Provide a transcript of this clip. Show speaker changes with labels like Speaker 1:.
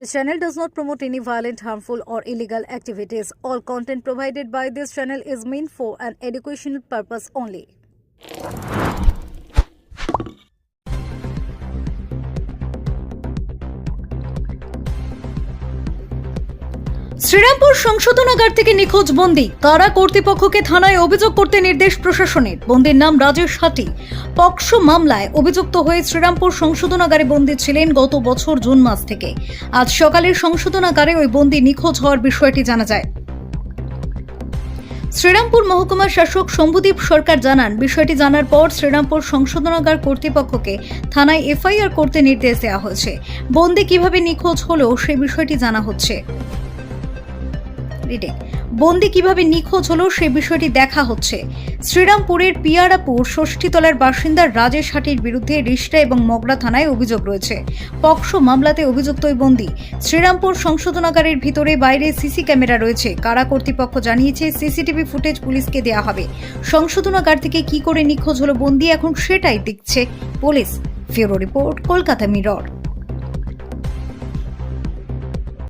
Speaker 1: This channel does not promote any violent, harmful, or illegal activities. All content provided by this channel is meant for an educational purpose only.
Speaker 2: Serampore সংশোধনাগার থেকে নিখোঁজ বন্দী কারা কর্তৃপক্ষকে থানায় অভিযোগ করতে নির্দেশ প্রশাসনের। বন্দীর নাম রাজেশ হাটি। পক্সো মামলায় অভিযুক্ত হয়ে শ্রীরামপুর সংশোধনাগারে বন্দী ছিলেন গত বছর জুন মাস থেকে। আজ সকালে সংশোধনাগারে ওই বন্দী নিখোঁজ হওয়ার বিষয়টি জানা যায়। শ্রীরামপুর মহকুমা শাসক শম্ভুদীপ সরকার জানান, বিষয়টি জানার পর শ্রীরামপুর সংশোধনাগার কর্তৃপক্ষকে থানায় এফআইআর করতে নির্দেশ দেওয়া হয়েছে। বন্দী কিভাবে নিখোঁজ হলো সেই বিষয়টি জানা হচ্ছে। বন্দী কিভাবে নিখোঁজ হলো সে বিষয়টি দেখা হচ্ছে। শ্রীরামপুরের পিয়ারাপুর ষষ্ঠীতলার বাসিন্দা রাজেশ হাটির বিরুদ্ধে রিষ্টা এবং মগরা থানায় অভিযোগ রয়েছে। পক্সো মামলাতে অভিযুক্ত ওই বন্দী। শ্রীরামপুর সংশোধনাগারের ভিতরে বাইরে সিসি ক্যামেরা রয়েছে। কারা কর্তৃপক্ষ জানিয়েছে সিসিটিভি ফুটেজ পুলিশকে দেওয়া হবে। সংশোধনাগার থেকে কি করে নিখোঁজ হলো বন্দী এখন সেটাই দেখছে police. Bureau report, Kolkata mirror.